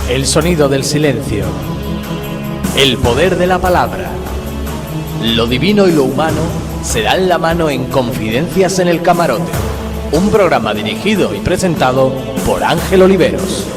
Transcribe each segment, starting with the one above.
El sonido del silencio. El poder de la palabra. Lo divino y lo humano se dan la mano en Confidencias en el Camarote. Un programa dirigido y presentado por Ángel Oliveros.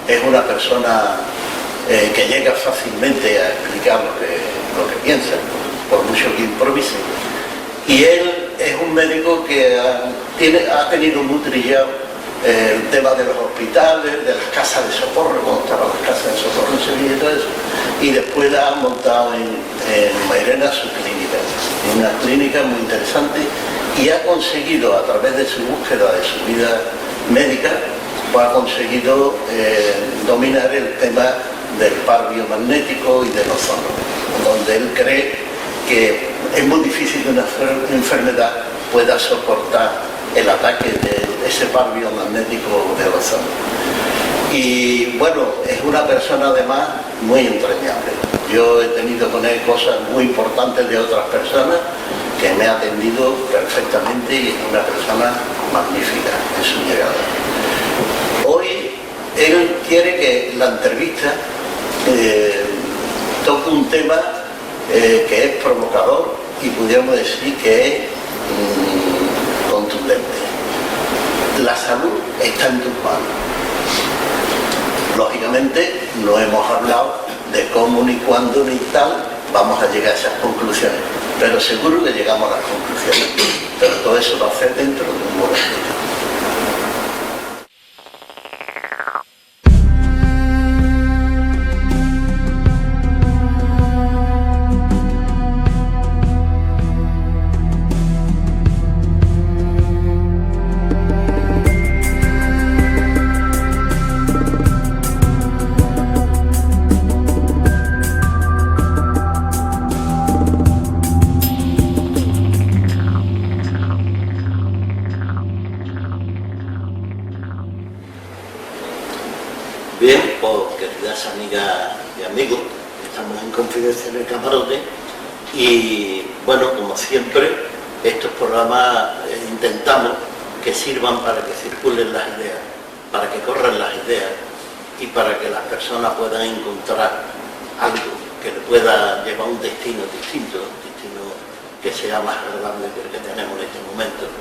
Es una persona que llega fácilmente a explicar lo que piensa, por mucho que improvise. Y él es un médico que ha tenido muy trillado el tema de los hospitales, de las casas de socorro, cuando estaban las casas de socorro en Sevilla y todo eso. Y después la ha montado en Mairena su clínica, una clínica muy interesante, y ha conseguido, a través de su búsqueda de su vida médica, pues ha conseguido dominar el tema del par biomagnético y del ozono, donde él cree que es muy difícil que una enfermedad pueda soportar el ataque de ese par biomagnético del ozono. Y bueno, es una persona además muy entrañable. Yo he tenido con él cosas muy importantes de otras personas que me ha atendido perfectamente y es una persona magnífica en su llegada. Hoy él quiere que la entrevista toque un tema que es provocador y pudiéramos decir que es contundente. La salud está en tus manos. Lógicamente no hemos hablado de cómo ni cuándo ni tal vamos a llegar a esas conclusiones, pero seguro que llegamos a las conclusiones. Pero todo eso va a ser dentro de un momentito. Bien, pues queridas amigas y amigos, estamos en Confidencias en el Camarote y bueno, como siempre, estos programas intentamos que sirvan para que circulen las ideas, para que corran las ideas y para que las personas puedan encontrar algo que le pueda llevar a un destino distinto, un destino que sea más agradable que el que tenemos en este momento.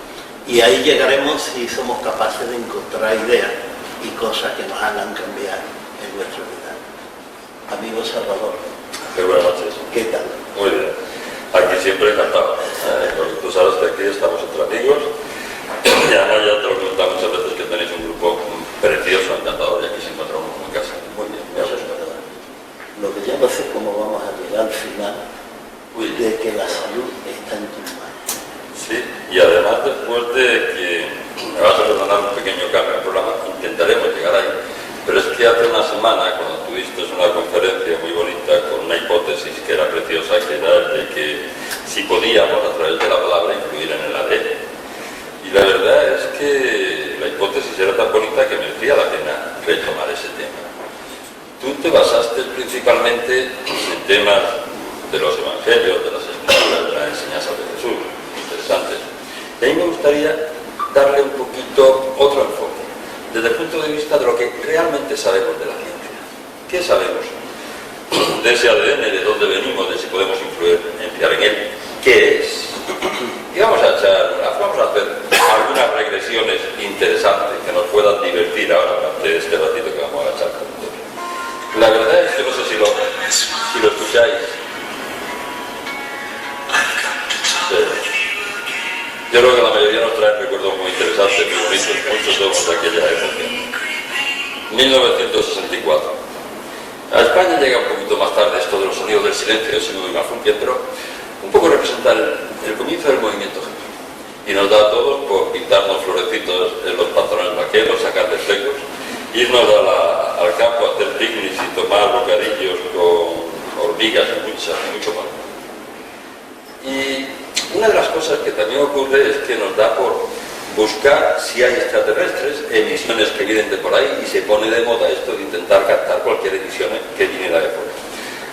Y ahí llegaremos si somos capaces de encontrar ideas y cosas que nos hagan cambiar en nuestra vida. Amigo Salvador. Muy buenas noches. ¿Qué tal? Muy bien. Aquí siempre encantado. Tú sabes que aquí estamos entre amigos. Y además ya te lo he comentado muchas veces que tenéis un grupo precioso, encantador, y aquí se encuentra uno en casa. Muy bien. Eso es verdad. Lo que ya no sé cómo vamos a llegar al final de que la salud está en tus manos. Sí, y además después de que me vas a perdonar un pequeño cambio en el programa, intentaremos llegar ahí. Pero es que hace una semana, cuando tuviste una conferencia muy bonita con una hipótesis que era preciosa, que era el de que si podíamos, a través de la palabra, influir en el ADN. Y la verdad es que la hipótesis era tan bonita que merecía la pena retomar ese tema. Tú te basaste principalmente en temas de los evangelios, de las escrituras, de las enseñanzas de Jesús, interesantes. Y ahí me gustaría darle un poquito otro enfoque, desde el punto de vista de lo que realmente sabemos de la ciencia. ¿Qué sabemos de ese ADN, de dónde venimos, de si podemos influenciar en él? ¿Qué es? Y vamos a hacer algunas regresiones interesantes que nos puedan divertir ahora durante este ratito que vamos a echar con nosotros. La verdad es que no sé si lo escucháis. 1964. A España llega un poquito más tarde esto de los sonidos del silencio, el sonido de Garfunkel, pero un poco representa el comienzo del movimiento hippie. Y nos da a todos por pintarnos florecitos en los pantalones vaqueros, sacar de flecos, irnos al campo a hacer picnics y tomar bocadillos con hormigas y mucho más. Y una de las cosas que también ocurre es que nos da por buscar si hay extraterrestres, emisiones que vienen de por ahí, y se pone de moda esto de intentar captar cualquier emisión que viniera de fuera.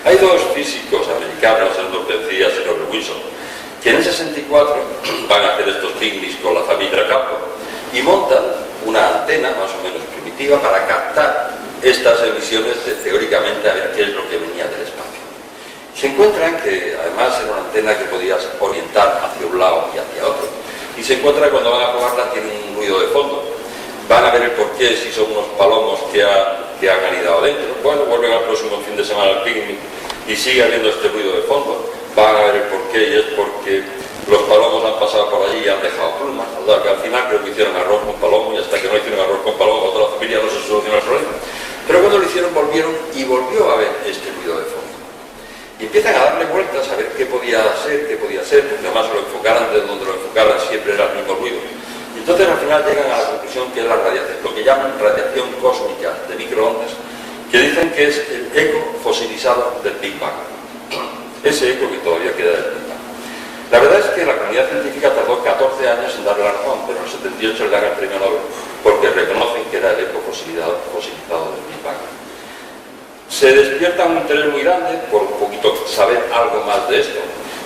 Hay dos físicos americanos, Endor Díaz y Robert Wilson, que en el 64 van a hacer estos picnics con la familia Campo y montan una antena más o menos primitiva para captar estas emisiones teóricamente a ver qué es lo que venía del espacio. Se encuentran que además era una antena que podías orientar hacia un lado y hacia otro, y se encuentra que cuando van a probarla tiene un ruido de fondo. Van a ver el porqué, si son unos palomos que han anidado dentro. Bueno, vuelven al próximo fin de semana al picnic y sigue habiendo este ruido de fondo. Van a ver el porqué, y es porque los palomos han pasado por allí y han dejado plumas. Que al final creo que hicieron arroz con palomo, y hasta que no hicieron arroz con palomo, otra familia no se solucionó el problema. Pero cuando lo hicieron volvieron y volvió a haber este ruido de fondo. Y empiezan a darle vueltas a ver qué podía ser, porque además lo enfocaran de donde lo enfocaran siempre era el mismo ruido. Y entonces al final llegan a la conclusión que es la radiación, lo que llaman radiación cósmica de microondas, que dicen que es el eco fosilizado del Big Bang. Ese eco que todavía queda del Big Bang. La verdad es que la comunidad científica tardó 14 años en darle la razón, pero en el 78 le dan el premio Nobel porque reconocen que era el eco fosilizado del Big Bang. Se despierta un interés muy grande por un poquito saber algo más de esto.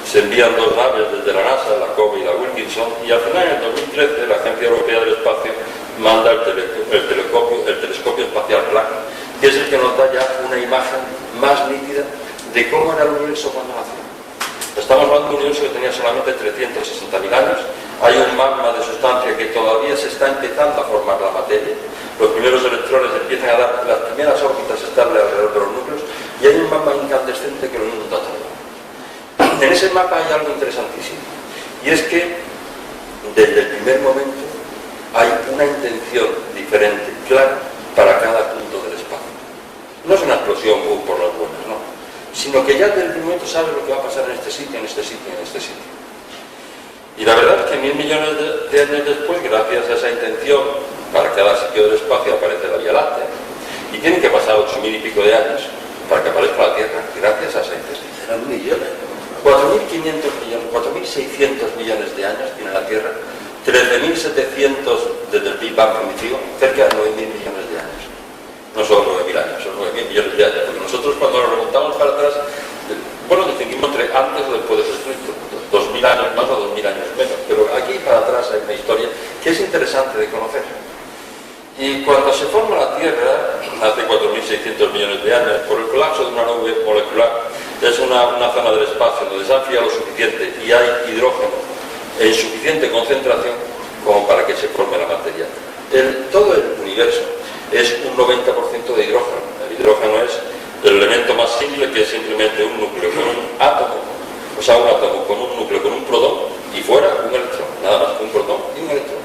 Se envían dos naves desde la NASA, la COBE y la Wilkinson, y al final en el 2013 la Agencia Europea del Espacio manda el telescopio espacial Planck, que es el que nos da ya una imagen más nítida de cómo era el universo cuando nació. Estamos hablando de un universo que tenía solamente 360.000 años. Hay un magma de sustancia que todavía se está empezando a formar la materia. Los primeros electrones empiezan a dar las primeras órbitas estables alrededor de los núcleos, y hay un magma incandescente que lo inunda todo. En ese mapa hay algo interesantísimo, y es que desde el primer momento hay una intención diferente, clara, para cada punto del espacio. No es una explosión por las buenas, no, sino que ya desde el primer momento sabes lo que va a pasar en este sitio, en este sitio, en este sitio. Y la verdad es que 1000 millones de años después, gracias a esa intención, para cada sitio del espacio aparece la Vía Láctea, y tienen que pasar 8000 y pico de años para que aparezca la Tierra, gracias a esa intención. Eran millones. 4.500 millones, 4.600 millones de años tiene la Tierra, 13.700 desde el Big Bang primitivo, cerca de 9.000 millones de años. No son 9.000 años, son 9.000 millones de años, porque nosotros cuando nos remontamos para atrás, bueno, distinguimos entre antes o después de Jesucristo, 2.000 años más o 2.000 años menos, pero aquí para atrás hay una historia que es interesante de conocer. Y cuando se forma la Tierra, hace 4.600 millones de años, por el colapso de una nube molecular, es una zona del espacio donde se enfría lo suficiente y hay hidrógeno en suficiente concentración como para que se forme la materia. Todo el universo es un 90% de hidrógeno. El hidrógeno es el elemento más simple, que es simplemente un núcleo con un átomo, o sea, un átomo con un núcleo, con un protón, y fuera un electrón, nada más que un protón y un electrón.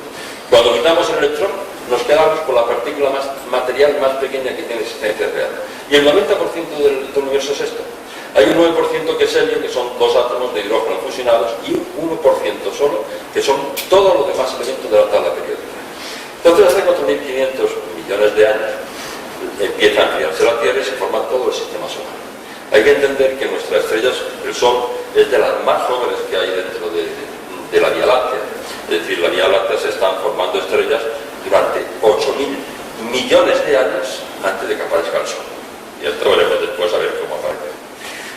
Cuando quitamos el electrón, nos quedamos con la partícula material más pequeña que tiene existencia real. Y el 90% del universo es esto. Hay un 9% que es helio, que son dos átomos de hidrógeno fusionados, y un 1% solo, que son todos los demás elementos de la tabla periódica. Entonces, hace 4.500 millones de años, empieza a enfriarse la Tierra y se forma todo el sistema solar. Hay que entender que nuestra estrella, el Sol, es de las más jóvenes que hay dentro de la Vía Láctea. Es decir, la Vía Láctea se están formando estrellas durante 8.000 millones de años antes de que aparezca el Sol. Y esto veremos después a ver cómo aparece.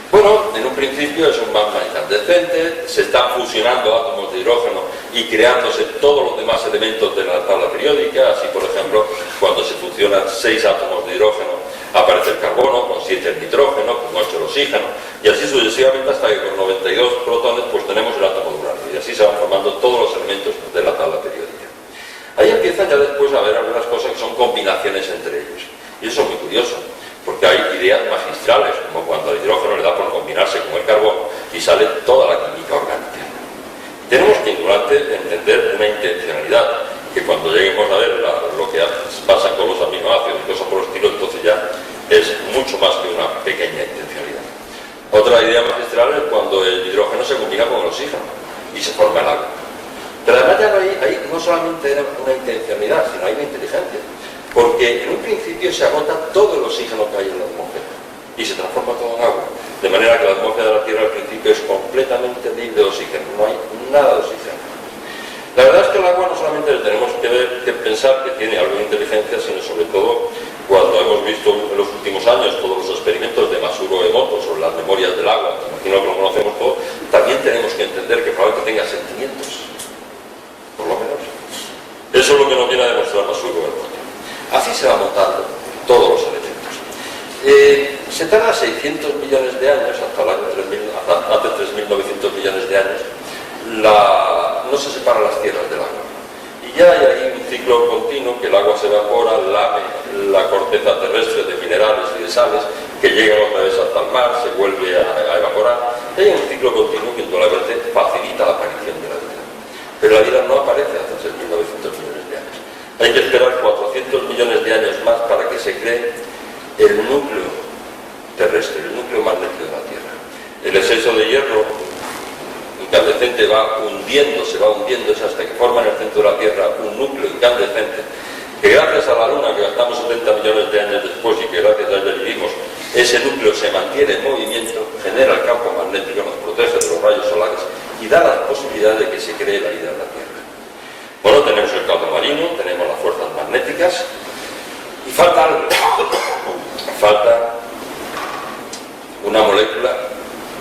Bueno, en un principio es un magma incandescente, se están fusionando átomos de hidrógeno y creándose todos los demás elementos de la tabla periódica. Así, por ejemplo, cuando se fusionan 6 átomos de hidrógeno, aparece el carbono, con 7 el nitrógeno, con 8 el oxígeno, y así sucesivamente hasta que con 92 protones pues tenemos el átomo de uranio, y así se van formando todos los elementos de la tabla periódica. Ahí empiezan ya después a haber algunas cosas que son combinaciones entre ellos, y eso es muy curioso, porque hay ideas magistrales, como cuando el hidrógeno le da por combinarse con el carbono y sale toda la química orgánica. Tenemos que entender una intencionalidad, que cuando lleguemos a ver lo que pasa con los aminoácidos y cosas por el estilo, tener una intencionalidad, sino hay una inteligencia. Porque en un principio se agota todo el oxígeno que hay en la atmósfera y se transforma todo en agua. De manera que la atmósfera de la Tierra al principio es completamente libre de oxígeno, no hay nada de oxígeno. La verdad es que el agua no solamente le tenemos que pensar que tiene algo de inteligencia, sino sobre todo cuando hemos visto en los últimos años todos los experimentos de Masuro Emoto sobre las memorias del agua, imagino que lo conocemos todo, también tenemos que entender que probablemente tenga sentimientos, por lo menos. Eso es lo que nos viene a demostrar Masuro Emoto. Así se va montando todos los elementos. Se tarda 600 millones de años, hasta el año 3000, hace 3.900 millones de años, no se separan las tierras del agua. Y ya hay ahí un ciclo continuo que el agua se evapora, lame la corteza terrestre de minerales y de sales, que llegan otra vez hasta el mar, se vuelve a evaporar. Y hay un ciclo continuo que indudablemente facilita la aparición de la vida. Pero la vida no aparece hasta 6.900 millones de años. Hay que esperar 400 millones de años más para que se cree el núcleo terrestre, el núcleo magnético de la Tierra. El exceso de hierro incandescente se va hundiendo hasta que forma en el centro de la Tierra un núcleo incandescente que gracias a la Luna, que gastamos 70 millones de años después y que gracias a ella vivimos, ese núcleo se mantiene en movimiento, genera el campo magnético, nos protege de los rayos solares y da la posibilidad de que se cree la vida en la Tierra. Bueno, tenemos el caldo marino, tenemos las fuerzas magnéticas y falta algo. Falta una molécula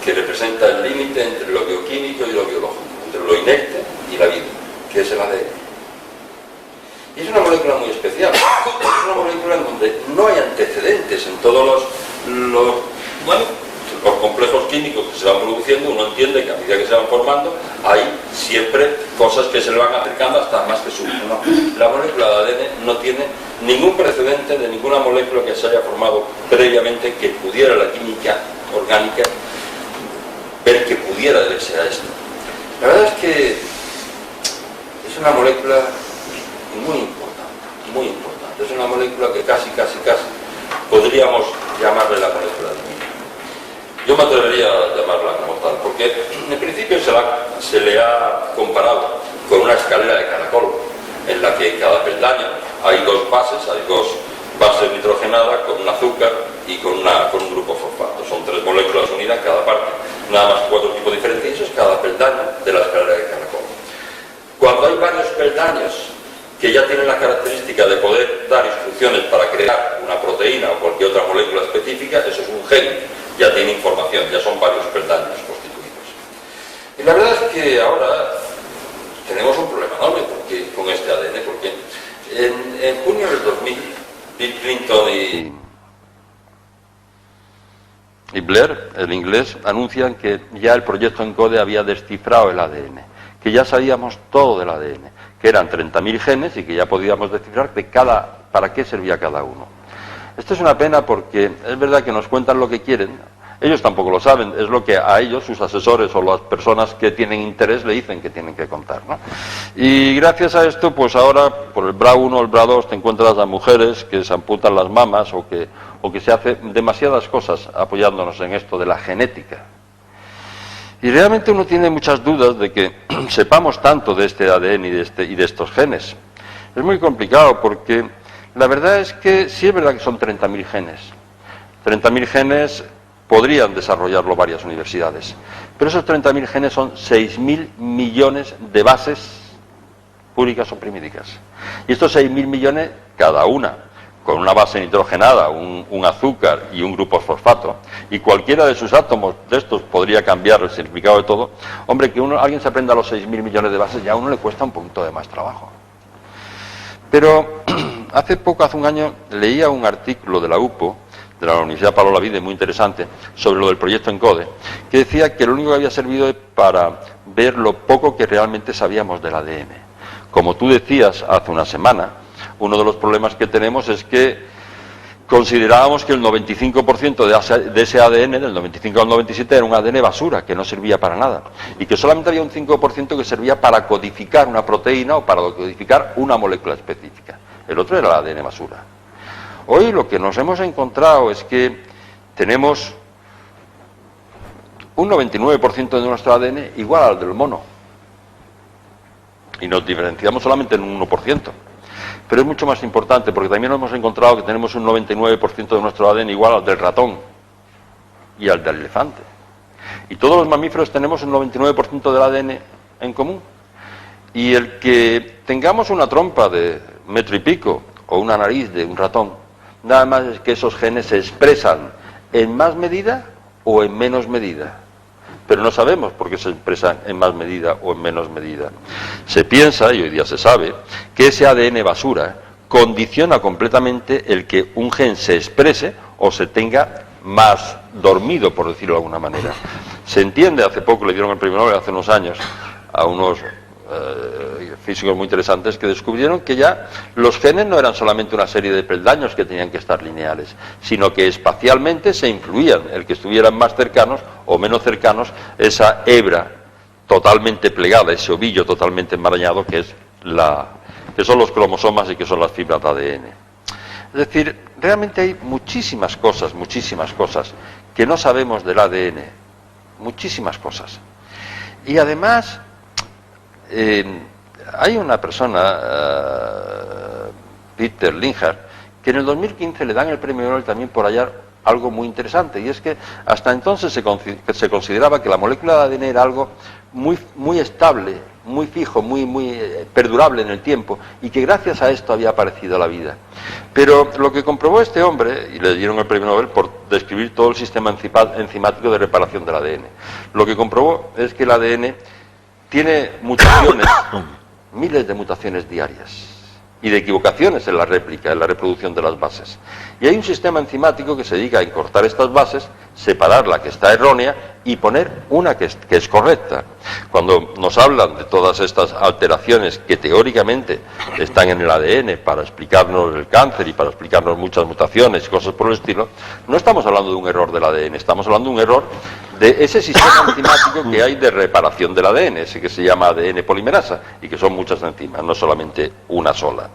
que representa el límite entre lo bioquímico y lo biológico, entre lo inerte y la vida, que es el ADN. Y es una molécula muy especial, es una molécula en donde no hay antecedentes en todos los complejos químicos que se van produciendo. Uno entiende que a medida que se van formando hay siempre cosas que se le van acercando hasta más que su no. La molécula de ADN no tiene ningún precedente de ninguna molécula que se haya formado previamente que pudiera la química orgánica ver que pudiera deberse a esto. La verdad es que es una molécula muy importante, es una molécula que casi podríamos llamarle la molécula divina. Yo me atrevería a llamarla como tal, porque en principio se le ha comparado con una escalera de caracol, en la que en cada peldaño hay dos bases nitrogenadas con un azúcar y con un grupo fosfato. Son 3 moléculas unidas en cada parte, nada más 4 tipos diferentes, y eso es cada peldaño de la escalera de caracol. Cuando hay varios peldaños que ya tienen la característica de poder dar instrucciones para crear una proteína o cualquier otra molécula específica, eso es un gen, ya tiene información, ya son varios peldaños constituidos. Y la verdad es que ahora tenemos un problema enorme con este ADN, porque en junio del 2000, Bill Clinton y Blair, el inglés, anuncian que ya el proyecto ENCODE había descifrado el ADN, que ya sabíamos todo del ADN, que eran 30.000 genes y que ya podíamos descifrar para qué servía cada uno. Esto es una pena porque es verdad que nos cuentan lo que quieren, ellos tampoco lo saben, es lo que a ellos, sus asesores o las personas que tienen interés le dicen que tienen que contar, ¿no? Y gracias a esto, pues ahora, por el BRA 1 o el BRA 2, te encuentras a mujeres que se amputan las mamas o que se hacen demasiadas cosas apoyándonos en esto de la genética. Y realmente uno tiene muchas dudas de que sepamos tanto de este ADN y de estos genes. Es muy complicado porque la verdad es que sí es verdad que son 30.000 genes. 30.000 genes podrían desarrollarlo varias universidades, pero esos 30.000 genes son 6.000 millones de bases púricas o primídicas. Y estos 6.000 millones, cada una, con una base nitrogenada, un azúcar y un grupo fosfato, y cualquiera de sus átomos de estos podría cambiar el significado de todo. Hombre, que alguien se aprenda los 6.000 millones de bases ya a uno le cuesta un poquito de más trabajo. Pero hace un año, leía un artículo de la UPO, de la Universidad Pablo Olavide, muy interesante, sobre lo del proyecto ENCODE, que decía que lo único que había servido es para ver lo poco que realmente sabíamos del ADN. Como tú decías hace una semana, uno de los problemas que tenemos es que considerábamos que el 95% de ese ADN, del 95 al 97, era un ADN basura, que no servía para nada, y que solamente había un 5% que servía para codificar una proteína o para codificar una molécula específica. El otro era el ADN basura. Hoy lo que nos hemos encontrado es que tenemos un 99% de nuestro ADN igual al del mono. y nos diferenciamos solamente en un 1%. Pero es mucho más importante porque también hemos encontrado que tenemos un 99% de nuestro ADN igual al del ratón y al del elefante. Y todos los mamíferos tenemos un 99% del ADN en común. Y el que tengamos una trompa de metro y pico o una nariz de un ratón, nada más es que esos genes se expresan en más medida o en menos medida. Pero no sabemos por qué se expresan en más medida o en menos medida. Se piensa, y hoy día se sabe, que ese ADN basura condiciona completamente el que un gen se exprese o se tenga más dormido, por decirlo de alguna manera. Se entiende, hace poco le dieron el premio Nobel, hace unos años, a unos físicos muy interesantes que descubrieron que ya los genes no eran solamente una serie de peldaños que tenían que estar lineales, sino que espacialmente se influían, el que estuvieran más cercanos o menos cercanos, esa hebra totalmente plegada, ese ovillo totalmente enmarañado que son los cromosomas y que son las fibras de ADN. Es decir, realmente hay muchísimas cosas que no sabemos del ADN, muchísimas cosas. Y además hay una persona, Peter Linhart, que en el 2015 le dan el premio Nobel también por hallar algo muy interesante, y es que hasta entonces se consideraba que la molécula de ADN era algo muy estable, muy fijo, muy perdurable en el tiempo, y que gracias a esto había aparecido la vida. Pero lo que comprobó este hombre, y le dieron el premio Nobel por describir todo el sistema enzimático de reparación del ADN, lo que comprobó es que el ADN tiene mutaciones, miles de mutaciones diarias, y de equivocaciones en la réplica, en la reproducción de las bases. Y hay un sistema enzimático que se dedica a encortar estas bases, separar la que está errónea y poner una que es correcta. Cuando nos hablan de todas estas alteraciones que teóricamente están en el ADN para explicarnos el cáncer y para explicarnos muchas mutaciones y cosas por el estilo, no estamos hablando de un error del ADN, estamos hablando de un error de ese sistema enzimático que hay de reparación del ADN, ese que se llama ADN polimerasa, y que son muchas enzimas, no solamente una sola.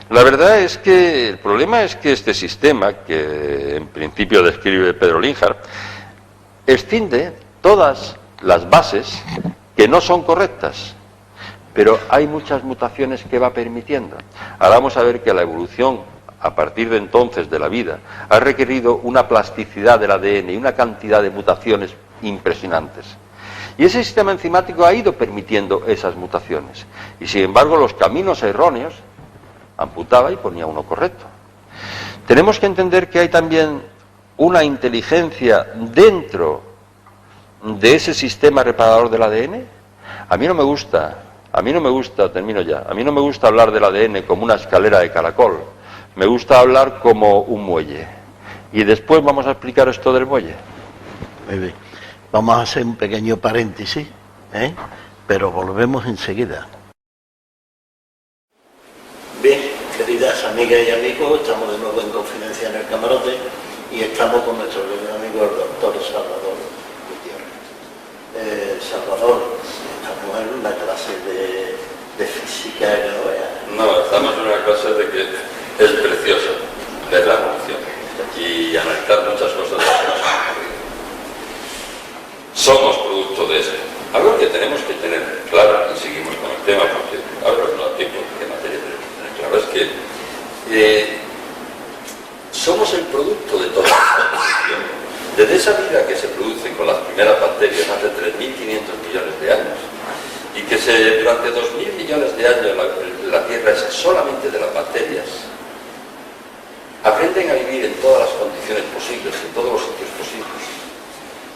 La verdad es que el problema es que este sistema, que en principio describe Pedro Linhart, escinde todas las bases que no son correctas, pero hay muchas mutaciones que va permitiendo. Ahora vamos a ver que la evolución, a partir de entonces de la vida, ha requerido una plasticidad del ADN y una cantidad de mutaciones impresionantes. Y ese sistema enzimático ha ido permitiendo esas mutaciones. Y sin embargo los caminos erróneos amputaba y ponía uno correcto. Tenemos que entender que hay también una inteligencia dentro de ese sistema reparador del ADN. A mí no me gusta, termino ya, a mí no me gusta hablar del ADN como una escalera de caracol, me gusta hablar como un muelle. Y después vamos a explicar esto del muelle. Muy bien. Vamos a hacer un pequeño paréntesis, pero volvemos enseguida. Bien, queridas amigas y amigos, estamos de nuevo en Confidencia en el Camarote y estamos con nuestro querido amigo el doctor Salvador Gutiérrez. Salvador, estamos en una clase de física. No, estamos en una clase de que es precioso ver la evolución y analizar muchas cosas de las que nos han ocurrido. Somos producto de eso. Algo que tenemos que tener claro, y seguimos con el tema porque ahora no tengo qué materia tenemos que tener claro, es que somos el producto de toda esta evolución. Desde esa vida que se produce con las primeras bacterias hace 3.500 millones de años y que durante 2.000 millones de años la Tierra es solamente de las bacterias, aprenden a vivir en todas las condiciones posibles, en todos los sitios posibles.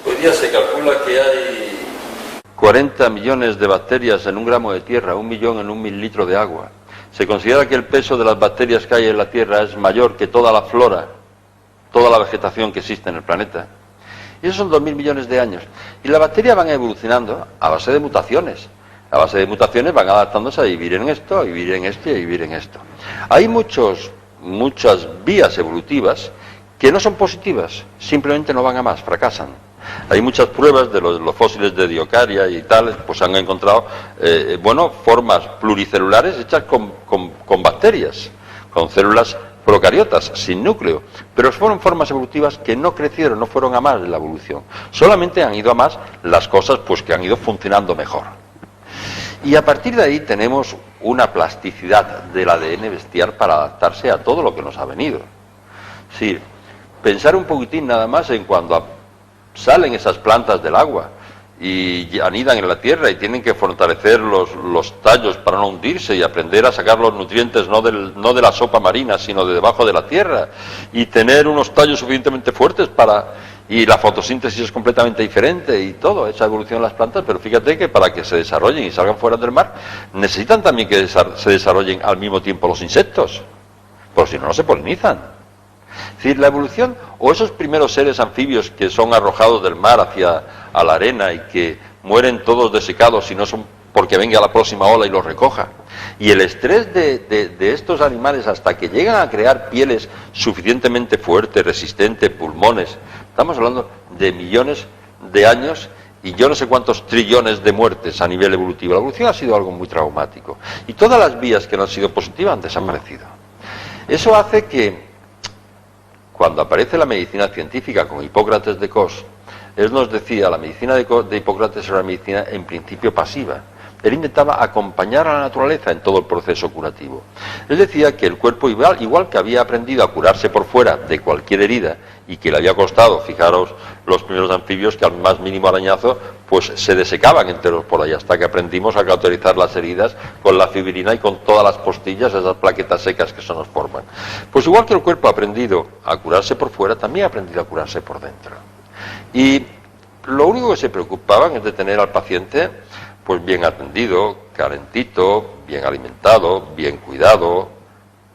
Hoy día se calcula que hay 40 millones de bacterias en un gramo de tierra, 1 millón en 1 mililitro de agua. Se considera que el peso de las bacterias que hay en la Tierra es mayor que toda la flora, toda la vegetación que existe en el planeta. Y esos son 2.000 millones de años. Y las bacterias van evolucionando a base de mutaciones. A base de mutaciones van adaptándose a vivir en esto, a vivir en esto y a vivir en esto. Hay muchas vías evolutivas que no son positivas, simplemente no van a más, fracasan. Hay muchas pruebas de los fósiles de Diocaria y tal, pues han encontrado, formas pluricelulares hechas con bacterias, con células procariotas, sin núcleo, pero fueron formas evolutivas que no crecieron, no fueron a más de la evolución, solamente han ido a más las cosas pues que han ido funcionando mejor. Y a partir de ahí tenemos una plasticidad del ADN bestial para adaptarse a todo lo que nos ha venido. Sí, pensar un poquitín nada más en cuando salen esas plantas del agua y anidan en la tierra y tienen que fortalecer los tallos para no hundirse y aprender a sacar los nutrientes no de la sopa marina, sino de debajo de la tierra, y tener unos tallos suficientemente fuertes y la fotosíntesis es completamente diferente y todo, esa evolución de las plantas, pero fíjate que para que se desarrollen y salgan fuera del mar, necesitan también que se desarrollen al mismo tiempo los insectos, porque si no, no se polinizan. Es decir, la evolución, o esos primeros seres anfibios que son arrojados del mar a la arena y que mueren todos desecados si no son porque venga la próxima ola y los recoja, y el estrés de estos animales hasta que llegan a crear pieles suficientemente fuertes, resistentes, pulmones, estamos hablando de millones de años y yo no sé cuántos trillones de muertes a nivel evolutivo. La evolución ha sido algo muy traumático y todas las vías que no han sido positivas han desaparecido. Eso hace que cuando aparece la medicina científica con Hipócrates de Cos, él nos decía, la medicina de Hipócrates era una medicina en principio pasiva. Él intentaba acompañar a la naturaleza en todo el proceso curativo. Él decía que el cuerpo, igual que había aprendido a curarse por fuera de cualquier herida y que le había costado, fijaros, los primeros anfibios que al más mínimo arañazo, pues se desecaban enteros por ahí, hasta que aprendimos a cauterizar las heridas con la fibrina y con todas las postillas, esas plaquetas secas que se nos forman. Pues igual que el cuerpo ha aprendido a curarse por fuera, también ha aprendido a curarse por dentro. Y lo único que se preocupaban es de tener al paciente pues bien atendido, calentito, bien alimentado, bien cuidado,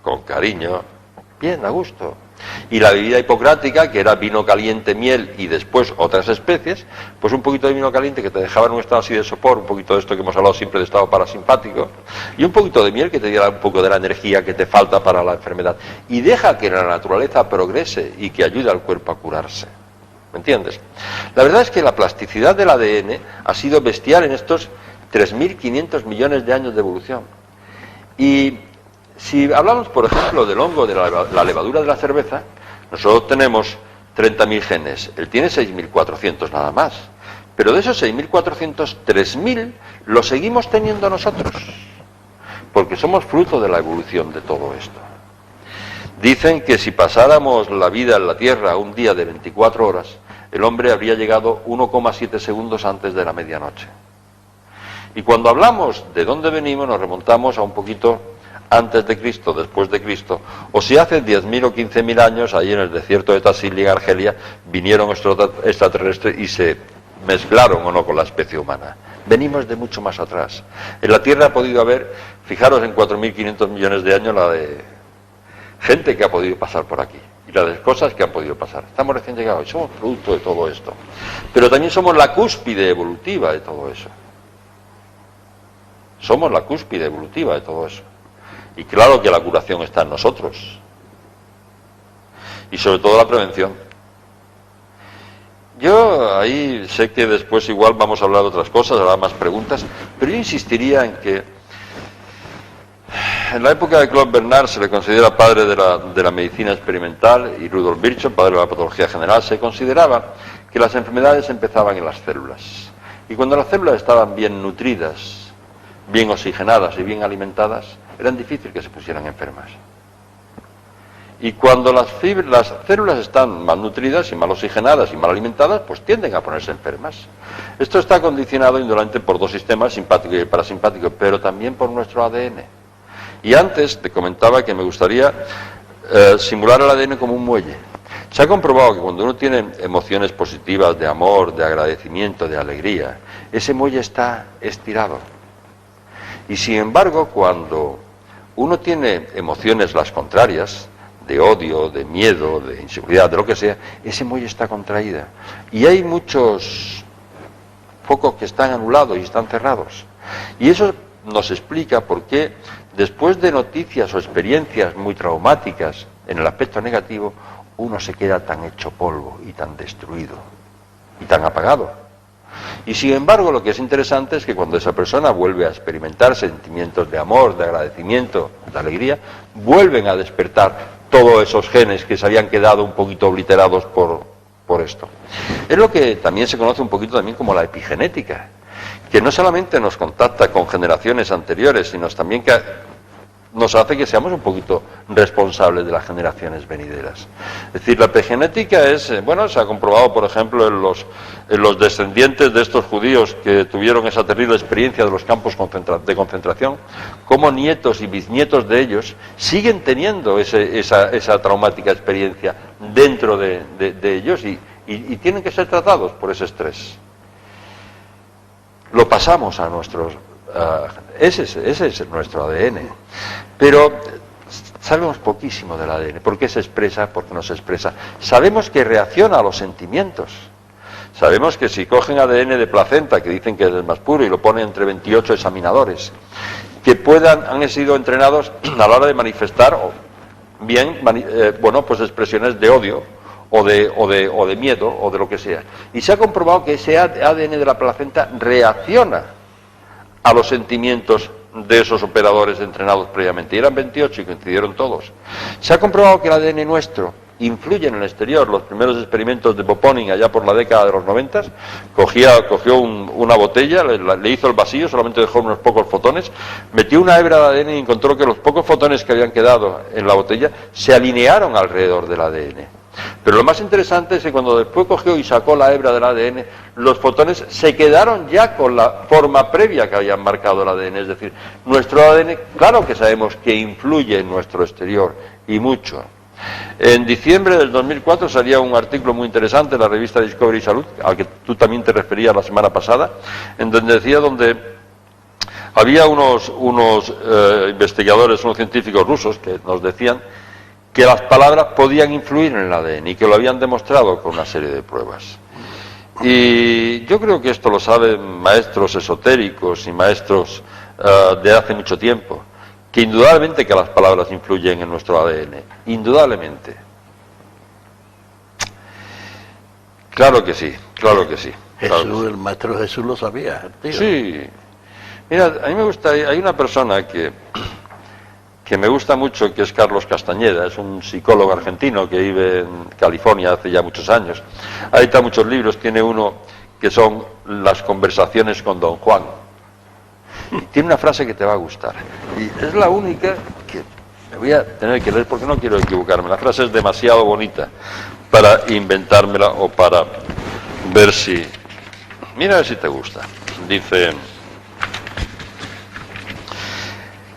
con cariño, bien a gusto. Y la bebida hipocrática, que era vino caliente, miel y después otras especies, pues un poquito de vino caliente que te dejaba en un estado así de sopor, un poquito de esto que hemos hablado siempre de estado parasimpático, y un poquito de miel que te diera un poco de la energía que te falta para la enfermedad. Y deja que la naturaleza progrese y que ayude al cuerpo a curarse. ¿Me entiendes? La verdad es que la plasticidad del ADN ha sido bestial en estos 3.500 millones de años de evolución. Y si hablamos, por ejemplo, del hongo de la levadura de la cerveza, nosotros tenemos 30.000 genes, él tiene 6.400 nada más. Pero de esos 6.400, 3.000 los seguimos teniendo nosotros, porque somos fruto de la evolución de todo esto. Dicen que si pasáramos la vida en la Tierra un día de 24 horas, el hombre habría llegado 1,7 segundos antes de la medianoche. Y cuando hablamos de dónde venimos, nos remontamos a un poquito antes de Cristo, después de Cristo, o si hace 10.000 o 15.000 años, ahí en el desierto de Tassili, en Argelia, vinieron extraterrestres y se mezclaron o no con la especie humana. Venimos de mucho más atrás. En la Tierra ha podido haber, fijaros en 4.500 millones de años, la de gente que ha podido pasar por aquí y las de cosas que han podido pasar. Estamos recién llegados y somos producto de todo esto. Pero también somos la cúspide evolutiva de todo eso. Somos la cúspide evolutiva de todo eso. Y claro que la curación está en nosotros. Y sobre todo la prevención. Yo ahí sé que después igual vamos a hablar de otras cosas, habrá más preguntas, pero yo insistiría en que en la época de Claude Bernard se le considera padre de la medicina experimental, y Rudolf Virchow, padre de la patología general, se consideraba que las enfermedades empezaban en las células. Y cuando las células estaban bien nutridas, bien oxigenadas y bien alimentadas, eran difícil que se pusieran enfermas. Y cuando las células están mal nutridas y mal oxigenadas y mal alimentadas, pues tienden a ponerse enfermas. Esto está condicionado indudablemente por dos sistemas, simpático y parasimpático, pero también por nuestro ADN. Y antes te comentaba que me gustaría simular el ADN como un muelle. Se ha comprobado que cuando uno tiene emociones positivas de amor, de agradecimiento, de alegría, ese muelle está estirado. Y sin embargo, cuando uno tiene emociones las contrarias, de odio, de miedo, de inseguridad, de lo que sea, ese muelle está contraída. Y hay muchos focos que están anulados y están cerrados. Y eso nos explica por qué, después de noticias o experiencias muy traumáticas en el aspecto negativo, uno se queda tan hecho polvo y tan destruido y tan apagado. Y sin embargo, lo que es interesante es que cuando esa persona vuelve a experimentar sentimientos de amor, de agradecimiento, de alegría, vuelven a despertar todos esos genes que se habían quedado un poquito obliterados por esto. Es lo que también se conoce un poquito también como la epigenética, que no solamente nos contacta con generaciones anteriores, sino también que nos hace que seamos un poquito responsables de las generaciones venideras. Es decir, la epigenética es, bueno, se ha comprobado, por ejemplo, en los descendientes de estos judíos que tuvieron esa terrible experiencia de los campos de concentración, cómo nietos y bisnietos de ellos siguen teniendo esa traumática experiencia dentro de ellos y tienen que ser tratados por ese estrés. Lo pasamos a nuestros... ese es nuestro ADN. Pero sabemos poquísimo del ADN. ¿Por qué se expresa? ¿Por qué no se expresa? Sabemos que reacciona a los sentimientos. Sabemos que si cogen ADN de placenta, que dicen que es el más puro, y lo ponen entre 28 examinadores, que han sido entrenados a la hora de manifestar bien, pues expresiones de odio, o de miedo, o de lo que sea. Y se ha comprobado que ese ADN de la placenta reacciona a los sentimientos de esos operadores entrenados previamente. Y eran 28 y coincidieron todos. Se ha comprobado que el ADN nuestro influye en el exterior. Los primeros experimentos de Poponin, allá por la década de los 90, cogió una botella, le hizo el vacío, solamente dejó unos pocos fotones, metió una hebra de ADN y encontró que los pocos fotones que habían quedado en la botella se alinearon alrededor del ADN. Pero lo más interesante es que cuando después cogió y sacó la hebra del ADN, los fotones se quedaron ya con la forma previa que habían marcado el ADN. Es decir, nuestro ADN, claro que sabemos que influye en nuestro exterior, y mucho. En diciembre del 2004 salía un artículo muy interesante en la revista Discovery Salud, al que tú también te referías la semana pasada, en donde decía había unos investigadores, unos científicos rusos que nos decían que las palabras podían influir en el ADN y que lo habían demostrado con una serie de pruebas. Y yo creo que esto lo saben maestros esotéricos y maestros de hace mucho tiempo, que indudablemente que las palabras influyen en nuestro ADN, indudablemente. Claro que sí, claro que sí. Claro Jesús, que sí. el maestro Jesús lo sabía, tío. Sí. Mira, a mí me gusta, hay una persona que me gusta mucho, que es Carlos Castañeda, es un psicólogo argentino que vive en California hace ya muchos años. Ha editado muchos libros, tiene uno que son Las conversaciones con Don Juan. Y tiene una frase que te va a gustar. Y es la única que me voy a tener que leer porque no quiero equivocarme. La frase es demasiado bonita para inventármela o para ver si... Mira a ver si te gusta. Dice...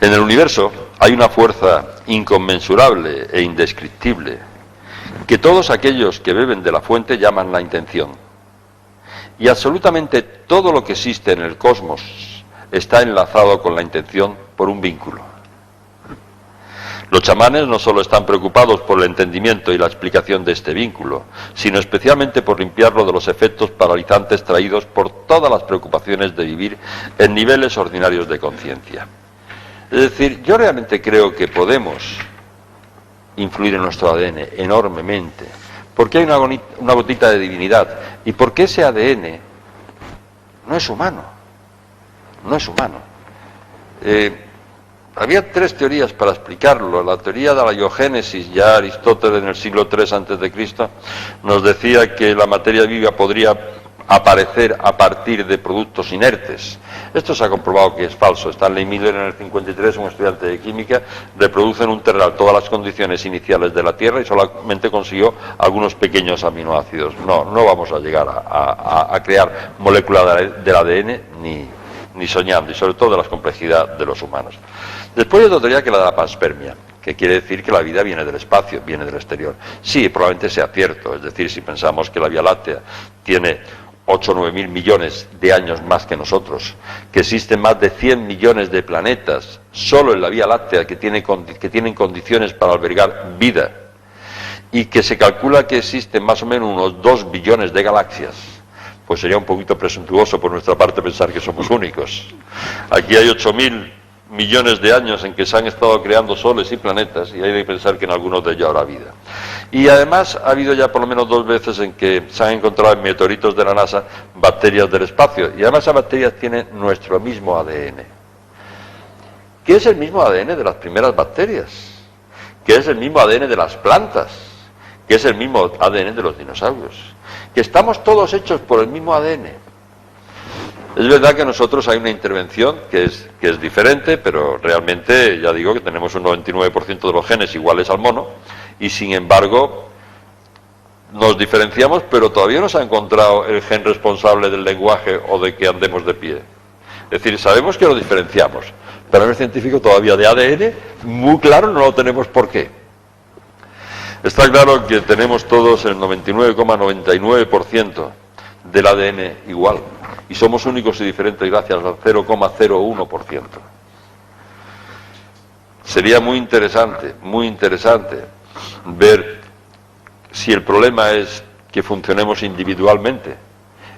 En el universo hay una fuerza inconmensurable e indescriptible que todos aquellos que beben de la fuente llaman la intención. Y absolutamente todo lo que existe en el cosmos está enlazado con la intención por un vínculo. Los chamanes no solo están preocupados por el entendimiento y la explicación de este vínculo, sino especialmente por limpiarlo de los efectos paralizantes traídos por todas las preocupaciones de vivir en niveles ordinarios de conciencia. Es decir, yo realmente creo que podemos influir en nuestro ADN enormemente, porque hay una gotita de divinidad, y porque ese ADN no es humano, no es humano. Había tres teorías para explicarlo. La teoría de la biogénesis, ya Aristóteles en el siglo III a.C. nos decía que la materia viva podría aparecer a partir de productos inertes. Esto se ha comprobado que es falso. Stanley Miller en el 53, un estudiante de química, reproduce en un terral todas las condiciones iniciales de la Tierra y solamente consiguió algunos pequeños aminoácidos. No vamos a llegar a crear moléculas del ADN ni soñando, y sobre todo de la complejidad de los humanos. Después hay otra teoría, que la de la panspermia, que quiere decir que la vida viene del espacio, viene del exterior. Sí, probablemente sea cierto. Es decir, si pensamos que la Vía Láctea tiene 8 o 9 mil millones de años más que nosotros, que existen más de 100 millones de planetas solo en la Vía Láctea que tienen condiciones para albergar vida, y que se calcula que existen más o menos unos 2 billones de galaxias, pues sería un poquito presuntuoso por nuestra parte pensar que somos únicos. Aquí hay 8.000 millones de años en que se han estado creando soles y planetas, y hay que pensar que en algunos de ellos habrá vida. Y además ha habido ya por lo menos 2 veces en que se han encontrado en meteoritos de la NASA bacterias del espacio, y además esas bacterias tienen nuestro mismo ADN, que es el mismo ADN de las primeras bacterias, que es el mismo ADN de las plantas, que es el mismo ADN de los dinosaurios, que estamos todos hechos por el mismo ADN. Es verdad que nosotros hay una intervención que es diferente, pero realmente ya digo que tenemos un 99% de los genes iguales al mono y sin embargo nos diferenciamos, pero todavía no se ha encontrado el gen responsable del lenguaje o de que andemos de pie. Es decir, sabemos que lo diferenciamos, pero a nivel científico todavía de ADN muy claro no lo tenemos por qué. Está claro que tenemos todos el 99,99% del ADN igual y somos únicos y diferentes gracias al 0,01%. Sería muy interesante ver si el problema es que funcionemos individualmente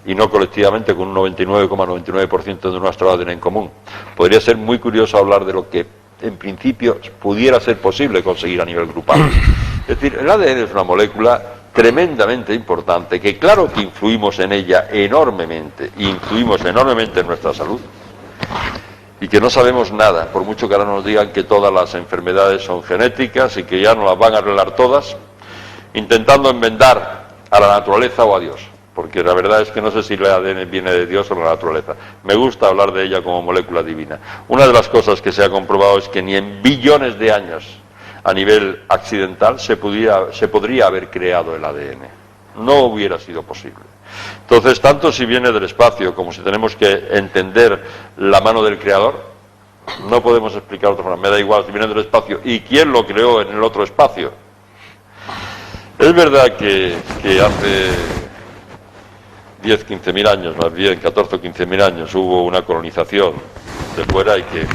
y no colectivamente con un 99,99% de nuestro ADN en común. Podría ser muy curioso hablar de lo que en principio pudiera ser posible conseguir a nivel grupal. Es decir, el ADN es una molécula tremendamente importante, que claro que influimos en ella enormemente, influimos enormemente en nuestra salud, y que no sabemos nada, por mucho que ahora nos digan que todas las enfermedades son genéticas y que ya no las van a arreglar todas, intentando enmendar a la naturaleza o a Dios, porque la verdad es que no sé si el ADN viene de Dios o de la naturaleza. Me gusta hablar de ella como molécula divina. Una de las cosas que se ha comprobado es que ni en billones de años a nivel accidental se podría haber creado el ADN. No hubiera sido posible. Entonces, tanto si viene del espacio como si tenemos que entender la mano del creador, no podemos explicar de otra forma. Me da igual si viene del espacio y quién lo creó en el otro espacio. Es verdad que hace 10, 15.000 años, más bien 14 o 15.000 años, hubo una colonización de fuera y que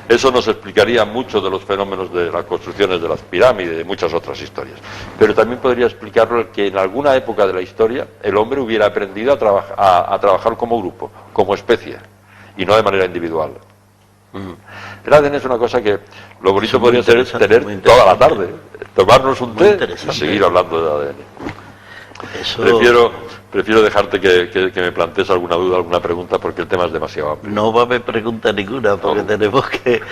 eso nos explicaría mucho de los fenómenos de las construcciones de las pirámides y de muchas otras historias. Pero también podría explicarlo que en alguna época de la historia el hombre hubiera aprendido a trabajar como grupo, como especie, y no de manera individual. El ADN es una cosa que lo bonito podría ser tener toda la tarde, tomarnos un té y seguir hablando de ADN. Eso... Prefiero dejarte que me plantees alguna duda, alguna pregunta, porque el tema es demasiado amplio. No va a haber pregunta ninguna, porque tenemos que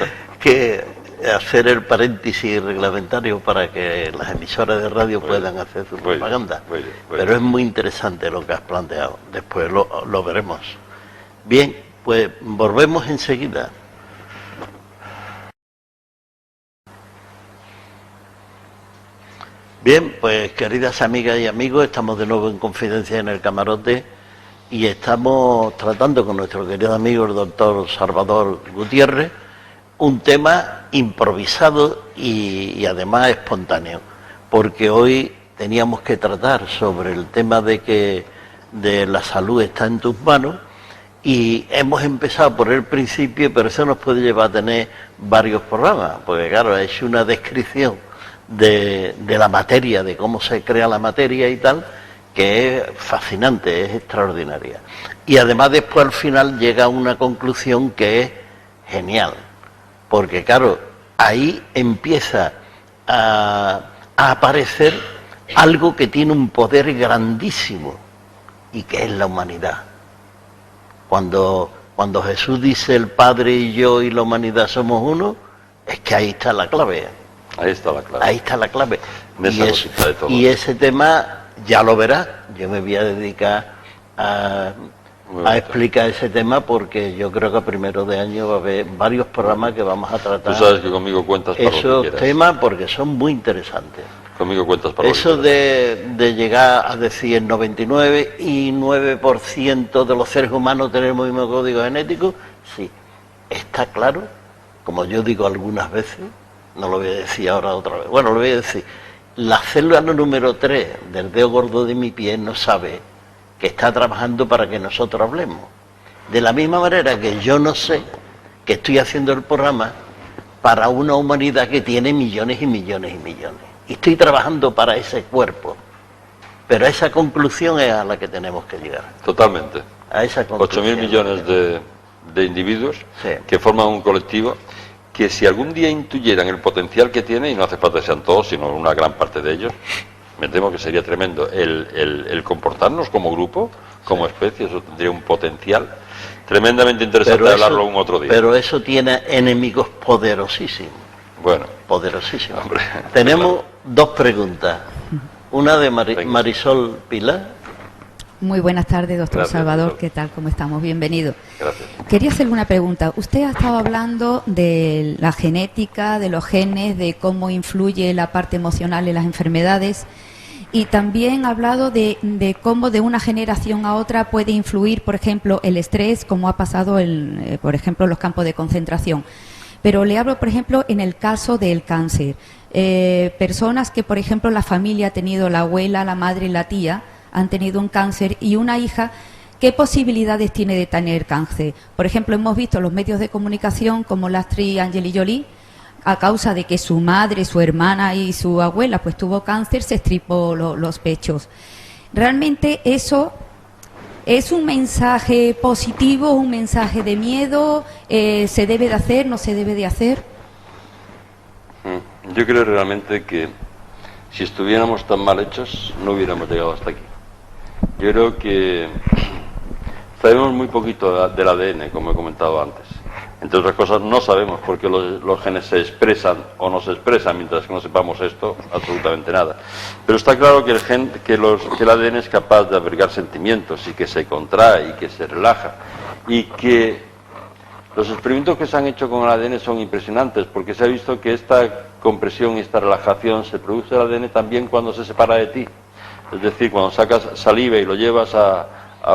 hacer el paréntesis reglamentario para que las emisoras de radio puedan hacer su propaganda. Pero es muy interesante lo que has planteado. Después lo veremos. Bien, pues volvemos enseguida. Bien, pues queridas amigas y amigos, estamos de nuevo en Confidencia en el Camarote y estamos tratando con nuestro querido amigo el doctor Salvador Gutiérrez un tema improvisado y además espontáneo, porque hoy teníamos que tratar sobre el tema de la salud está en tus manos y hemos empezado por el principio, pero eso nos puede llevar a tener varios programas, porque claro, es una descripción de la materia, de cómo se crea la materia y tal, que es fascinante, es extraordinaria. Y además después al final llega a una conclusión que es genial, porque claro, ahí empieza a aparecer algo que tiene un poder grandísimo y que es la humanidad. Cuando Jesús dice el Padre y yo y la humanidad somos uno, es que ahí está la clave. Ahí está la clave. Ahí está la clave. Y ese tema, ya lo verás, yo me voy a dedicar a explicar ese tema porque yo creo que a primero de año va a haber varios programas que vamos a tratar. Tú sabes que conmigo cuentas para esos temas porque son muy interesantes. Conmigo cuentas para eso de llegar a decir el 99,9% de los seres humanos tenemos el mismo código genético, sí, está claro, como yo digo algunas veces. No lo voy a decir ahora otra vez. Bueno, lo voy a decir. La célula número 3 del dedo gordo de mi pie no sabe que está trabajando para que nosotros hablemos. De la misma manera que yo no sé que estoy haciendo el programa para una humanidad que tiene millones y millones y millones. Y estoy trabajando para ese cuerpo. Pero a esa conclusión es a la que tenemos que llegar. Totalmente. A esa conclusión. 8.000 millones de individuos que forman un colectivo que si algún día intuyeran el potencial que tiene, y no hace falta que sean todos, sino una gran parte de ellos, me temo que sería tremendo el comportarnos como grupo, como especie, eso tendría un potencial tremendamente interesante hablarlo un otro día. Pero eso tiene enemigos poderosísimos. Bueno. Poderosísimos. Hombre, tenemos dos preguntas. Una de Marisol Pilar. Muy buenas tardes, doctor Gracias, Salvador. doctor. ¿Qué tal? ¿Cómo estamos? Bienvenido. Gracias. Quería hacerle una pregunta. Usted ha estado hablando de la genética, de los genes, de cómo influye la parte emocional en las enfermedades, y también ha hablado de cómo de una generación a otra puede influir, por ejemplo, el estrés, como ha pasado, por ejemplo, en los campos de concentración. Pero le hablo, por ejemplo, en el caso del cáncer. Personas que, por ejemplo, la familia ha tenido, la abuela, la madre y la tía, han tenido un cáncer, y una hija, ¿qué posibilidades tiene de tener cáncer? Por ejemplo, hemos visto en los medios de comunicación como la actriz Angelina Jolie, a causa de que su madre, su hermana y su abuela pues tuvo cáncer, se estripó los pechos. ¿Realmente eso es un mensaje positivo, un mensaje de miedo? ¿Se debe de hacer, no se debe de hacer? Yo creo realmente que si estuviéramos tan mal hechos no hubiéramos llegado hasta aquí. Yo creo que sabemos muy poquito del ADN, como he comentado antes. Entre otras cosas, no sabemos por qué los genes se expresan o no se expresan, mientras que no sepamos esto, absolutamente nada. Pero está claro que el ADN es capaz de albergar sentimientos, y que se contrae y que se relaja, y que los experimentos que se han hecho con el ADN son impresionantes, porque se ha visto que esta compresión y esta relajación se produce el ADN también cuando se separa de ti. Es decir, cuando sacas saliva y lo llevas a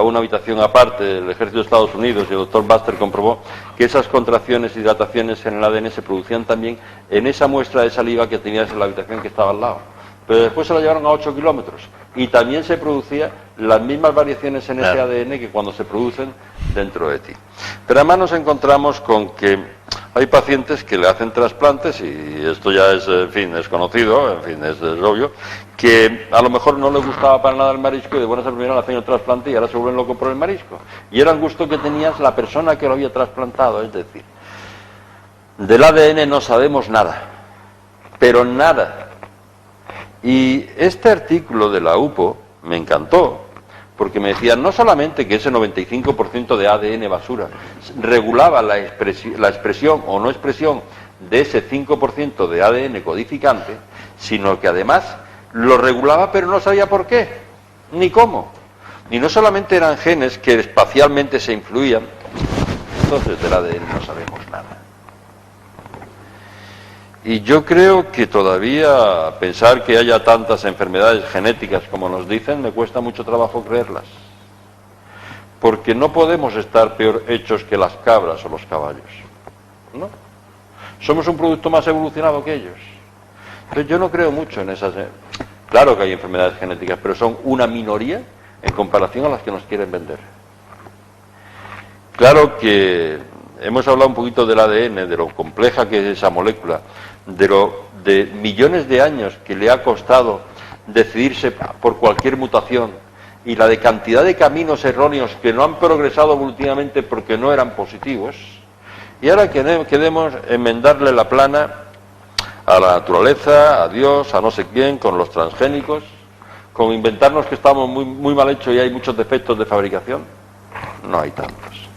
una habitación aparte del Ejército de Estados Unidos, y el doctor Buster comprobó que esas contracciones y dilataciones en el ADN se producían también en esa muestra de saliva que tenías en la habitación que estaba al lado. Pero después se la llevaron a 8 kilómetros, y también se producían las mismas variaciones en ese ADN que cuando se producen dentro de ti. Pero además nos encontramos con que hay pacientes que le hacen trasplantes, y esto ya es, en fin, es conocido, en fin, es obvio, que a lo mejor no les gustaba para nada el marisco, y de buenas a primeras le hacen el trasplante y ahora se vuelven locos por el marisco. Y era el gusto que tenías la persona que lo había trasplantado. Es decir, del ADN no sabemos nada, pero nada. Y este artículo de la UPO me encantó, porque me decían no solamente que ese 95% de ADN basura regulaba la expresión o no expresión de ese 5% de ADN codificante, sino que además lo regulaba, pero no sabía por qué, ni cómo. Y no solamente eran genes que espacialmente se influían, entonces del ADN no sabemos nada. Y yo creo que todavía pensar que haya tantas enfermedades genéticas como nos dicen, me cuesta mucho trabajo creerlas. Porque no podemos estar peor hechos que las cabras o los caballos, ¿no? Somos un producto más evolucionado que ellos. Entonces yo no creo mucho en esas... Claro que hay enfermedades genéticas, pero son una minoría en comparación a las que nos quieren vender. Claro que hemos hablado un poquito del ADN, de lo compleja que es esa molécula, de millones de años que le ha costado decidirse por cualquier mutación, y la de cantidad de caminos erróneos que no han progresado evolutivamente porque no eran positivos. Y ahora queremos enmendarle la plana a la naturaleza, a Dios, a no sé quién, con los transgénicos, con inventarnos que estamos muy mal hechos y hay muchos defectos de fabricación. No hay tantos.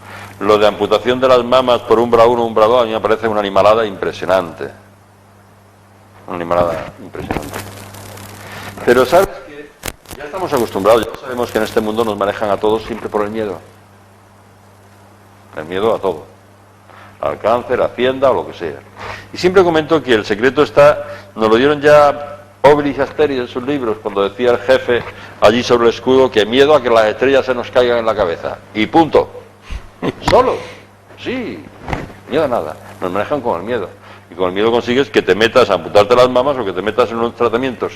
Lo de amputación de las mamas por umbra 1, umbra 2, a mí me parece una animalada impresionante. Una animalada impresionante. Pero ¿sabes qué? Ya estamos acostumbrados, ya sabemos que en este mundo nos manejan a todos siempre por el miedo. El miedo a todo. Al cáncer, a Hacienda o lo que sea. Y siempre comento que el secreto está, nos lo dieron ya Obris y Asteri en sus libros, cuando decía el jefe allí sobre el escudo que miedo a que las estrellas se nos caigan en la cabeza. Y punto. Solo. Sí. Miedo a nada. Nos manejan con el miedo. Y con el miedo consigues que te metas a amputarte las mamas o que te metas en unos tratamientos,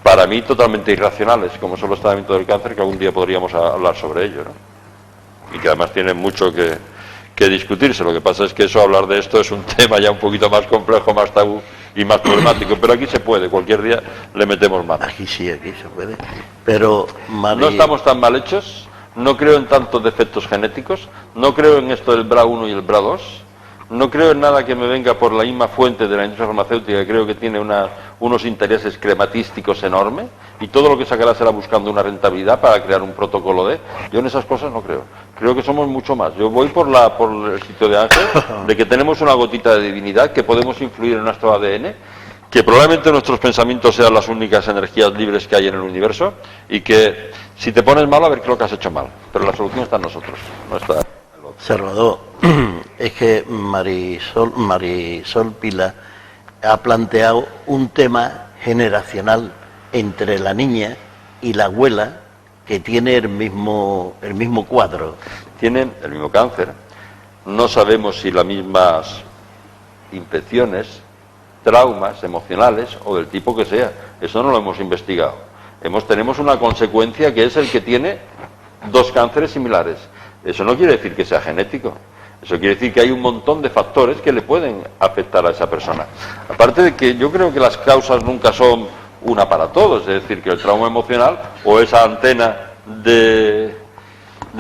para mí, totalmente irracionales, como son los tratamientos del cáncer, que algún día podríamos hablar sobre ello, ¿no? Y que además tienen mucho que discutirse. Lo que pasa es que hablar de esto es un tema ya un poquito más complejo, más tabú y más problemático, pero aquí se puede, cualquier día le metemos mano. Aquí sí, aquí se puede. Pero no estamos tan mal hechos, no creo en tantos defectos genéticos, no creo en esto del BRA1 y el BRA2, no creo en nada que me venga por la misma fuente de la industria farmacéutica, que creo que tiene unos intereses crematísticos enormes, y todo lo que sacará será buscando una rentabilidad para crear un protocolo de... Yo en esas cosas no creo. Creo que somos mucho más. Yo voy por el sitio de Ángel, de que tenemos una gotita de divinidad, que podemos influir en nuestro ADN, que probablemente nuestros pensamientos sean las únicas energías libres que hay en el universo y que si te pones malo a ver qué es lo que has hecho mal, pero la solución está en nosotros, no está en el otro. Salvador, es que Marisol Pila ha planteado un tema generacional entre la niña y la abuela que tiene el mismo cuadro. Tienen el mismo cáncer, no sabemos si las mismas infecciones, traumas emocionales o del tipo que sea, eso no lo hemos investigado. Tenemos una consecuencia que es el que tiene dos cánceres similares. Eso no quiere decir que sea genético, eso quiere decir que hay un montón de factores que le pueden afectar a esa persona. Aparte de que yo creo que las causas nunca son una para todos, es decir, que el trauma emocional o esa antena de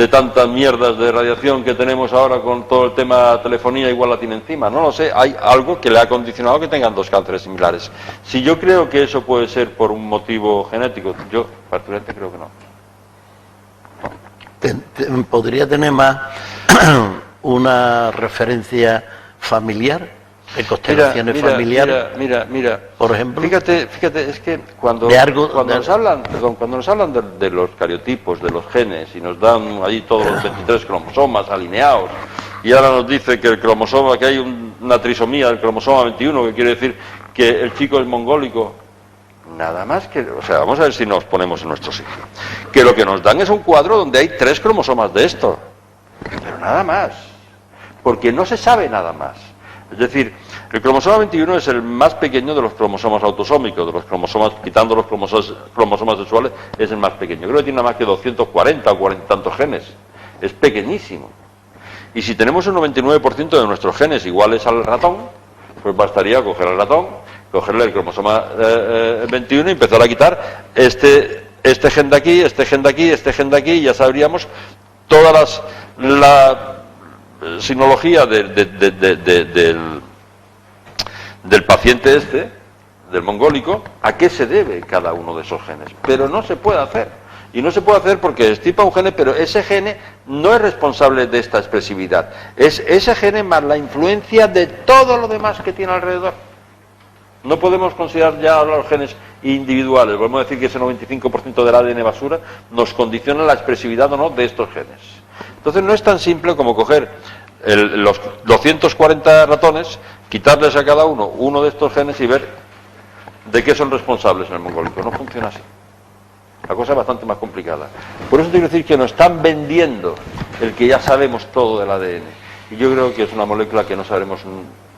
tantas mierdas de radiación que tenemos ahora con todo el tema telefonía igual la tiene encima, no lo sé, hay algo que le ha condicionado que tengan dos cánceres similares. Si yo creo que eso puede ser por un motivo genético, yo particularmente creo que no. ¿Podría tener más una referencia familiar, de constelaciones familiares? Mira, por ejemplo. Fíjate, es que cuando nos hablan de los cariotipos, de los genes, y nos dan ahí todos los 23 cromosomas alineados, y ahora nos dice que el cromosoma, que hay una trisomía del cromosoma 21, que quiere decir que el chico es mongólico, nada más que, o sea, vamos a ver si nos ponemos en nuestro sitio, que lo que nos dan es un cuadro donde hay 3 cromosomas de esto, pero nada más, porque no se sabe nada más. Es decir, el cromosoma 21 es el más pequeño de los cromosomas autosómicos, de los cromosomas, quitando los cromosomas sexuales, es el más pequeño. Creo que tiene nada más que 240 o 40 y tantos genes. Es pequeñísimo. Y si tenemos un 99% de nuestros genes iguales al ratón, pues bastaría coger al ratón, cogerle el cromosoma 21 y empezar a quitar este gen de aquí, este gen de aquí, este gen de aquí, y ya sabríamos todas la sinología del paciente del mongólico, a qué se debe cada uno de esos genes. Pero no se puede hacer. Y no se puede hacer porque estipa un gene, pero ese gene no es responsable de esta expresividad. Es ese gene más la influencia de todo lo demás que tiene alrededor. No podemos considerar ya los genes individuales. Volvemos a decir que ese 95% del ADN basura nos condiciona la expresividad o no de estos genes. Entonces no es tan simple como coger los 240 ratones, quitarles a cada uno de estos genes y ver de qué son responsables en el mongólico. No funciona así. La cosa es bastante más complicada. Por eso tengo que decir que nos están vendiendo el que ya sabemos todo del ADN. Y yo creo que es una molécula que no sabremos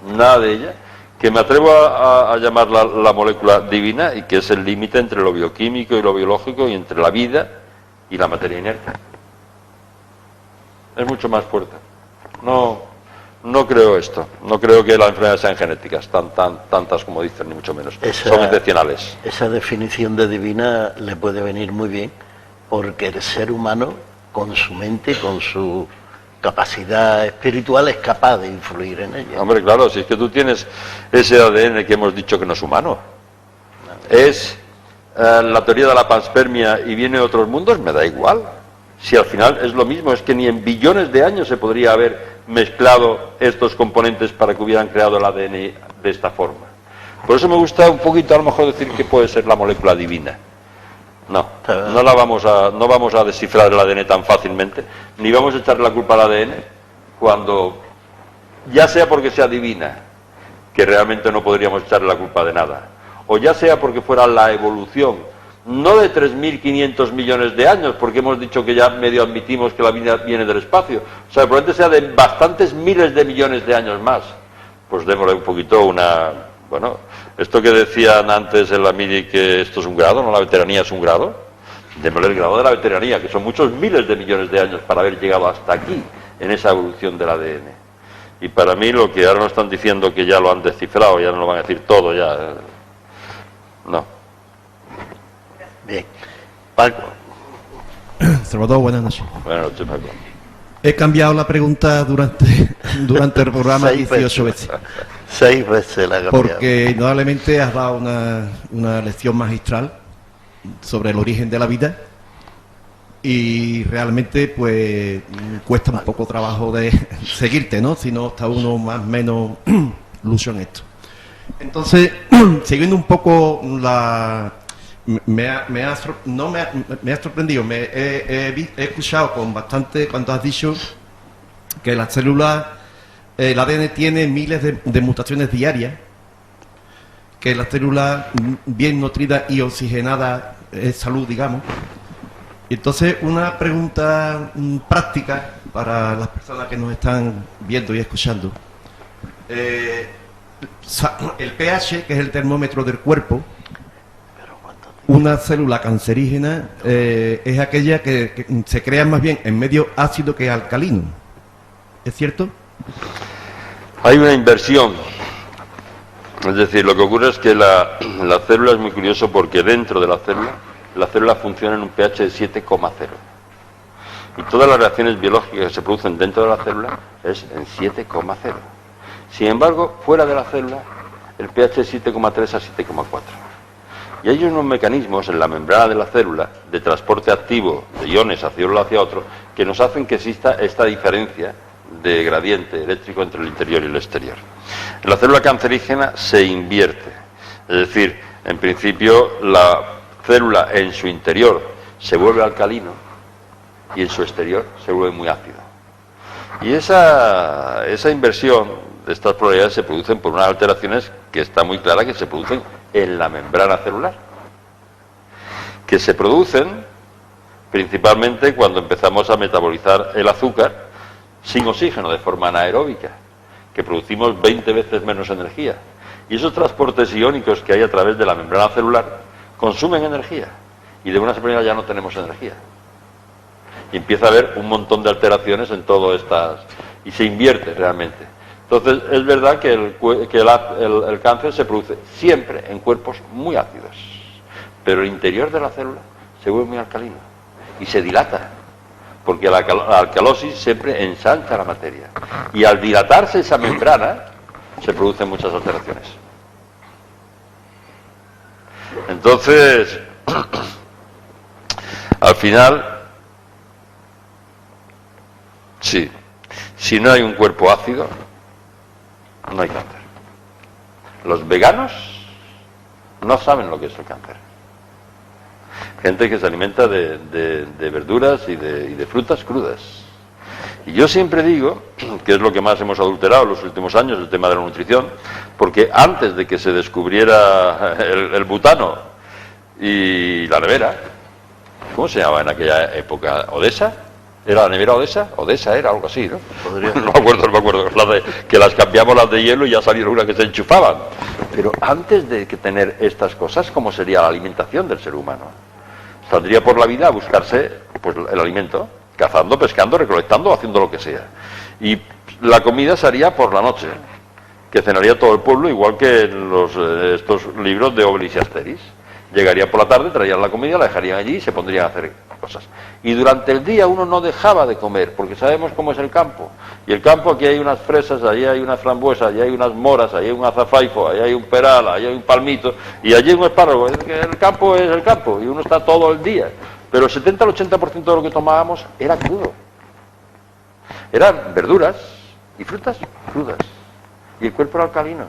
nada de ella, que me atrevo a llamarla la molécula divina, y que es el límite entre lo bioquímico y lo biológico, y entre la vida y la materia inerte. Es mucho más fuerte. No creo esto. No creo que las enfermedades sean genéticas, tantas como dicen, ni mucho menos. Son excepcionales. Esa definición de divina le puede venir muy bien, porque el ser humano, con su mente, con su capacidad espiritual, es capaz de influir en ella. Hombre, claro, si es que tú tienes ese ADN que hemos dicho que no es humano. Es la teoría de la panspermia y viene de otros mundos, me da igual. Si al final es lo mismo, es que ni en billones de años se podría haber mezclado estos componentes para que hubieran creado el ADN de esta forma. Por eso me gusta un poquito a lo mejor decir que puede ser la molécula divina. No vamos a descifrar el ADN tan fácilmente, ni vamos a echarle la culpa al ADN cuando, ya sea porque sea divina, que realmente no podríamos echarle la culpa de nada, o ya sea porque fuera la evolución, no de 3.500 millones de años, porque hemos dicho que ya medio admitimos que la vida viene del espacio, o sea, probablemente sea de bastantes miles de millones de años más. Pues démosle un poquito bueno, esto que decían antes en la mini, que esto es un grado, no la veteranía es un grado, démosle el grado de la veteranía, que son muchos miles de millones de años para haber llegado hasta aquí, en esa evolución del ADN. Y para mí lo que ahora nos están diciendo que ya lo han descifrado, ya no lo van a decir todo, ya... No. Bien. Paco. Salvador, buenas noches. Buenas noches, Paco. He cambiado la pregunta durante el programa 18 veces. 6 veces la he cambiado. Porque indudablemente has dado una lección magistral sobre el origen de la vida, y realmente pues cuesta un poco trabajo de seguirte, ¿no? Si no está uno más o menos lucho en esto. Entonces, siguiendo un poco me ha sorprendido, he escuchado con bastante cuando has dicho que las células, el ADN tiene miles de mutaciones diarias, que las células bien nutridas y oxigenadas es salud, digamos. Entonces, una pregunta práctica para las personas que nos están viendo y escuchando. El pH, que es el termómetro del cuerpo, una célula cancerígena es aquella que se crea más bien en medio ácido que alcalino. ¿Es cierto? Hay una inversión. Es decir, lo que ocurre es que la célula es muy curioso porque dentro de la célula funciona en un pH de 7,0. Y todas las reacciones biológicas que se producen dentro de la célula es en 7,0. Sin embargo, fuera de la célula, el pH es 7,3 a 7,4. Y hay unos mecanismos en la membrana de la célula de transporte activo de iones hacia un lado hacia otro que nos hacen que exista esta diferencia de gradiente eléctrico entre el interior y el exterior. En la célula cancerígena se invierte. Es decir, en principio la célula en su interior se vuelve alcalino y en su exterior se vuelve muy ácido. Y esa inversión de estas probabilidades se producen por unas alteraciones que está muy clara que se producen en la membrana celular, que se producen principalmente cuando empezamos a metabolizar el azúcar sin oxígeno, de forma anaeróbica, que producimos 20 veces menos energía. Y esos transportes iónicos que hay a través de la membrana celular consumen energía, y de una manera ya no tenemos energía. Y empieza a haber un montón de alteraciones en todo estas, y se invierte realmente. Entonces, es verdad que el cáncer se produce siempre en cuerpos muy ácidos, pero el interior de la célula se vuelve muy alcalino y se dilata, porque la alcalosis siempre ensancha la materia. Y al dilatarse esa membrana, se producen muchas alteraciones. Entonces, al final, sí, si no hay un cuerpo ácido, no hay cáncer. Los veganos no saben lo que es el cáncer. Gente que se alimenta de verduras y de frutas crudas. Y yo siempre digo, que es lo que más hemos adulterado en los últimos años, el tema de la nutrición, porque antes de que se descubriera el butano y la nevera, ¿cómo se llamaba en aquella época? ¿Odessa? ¿Era la nevera Odessa? Odessa era algo así, ¿no? No me acuerdo. Que las cambiamos las de hielo y ya salieron unas que se enchufaban. Pero antes de tener estas cosas, ¿cómo sería la alimentación del ser humano? Saldría por la vida a buscarse pues, el alimento, cazando, pescando, recolectando, haciendo lo que sea. Y la comida se haría por la noche, que cenaría todo el pueblo, igual que en estos libros de Obelix y Asterix. Llegaría por la tarde, traían la comida, la dejarían allí y se pondrían a hacer cosas. Y durante el día uno no dejaba de comer, porque sabemos cómo es el campo. Y el campo, aquí hay unas fresas, allí hay unas frambuesas, allí hay unas moras, allí hay un azafaifo, allí hay un peral, allí hay un palmito, y allí hay un espárrago. El campo es el campo, y uno está todo el día. Pero el 70 al 80% de lo que tomábamos era crudo. Eran verduras y frutas crudas. Y el cuerpo era alcalino.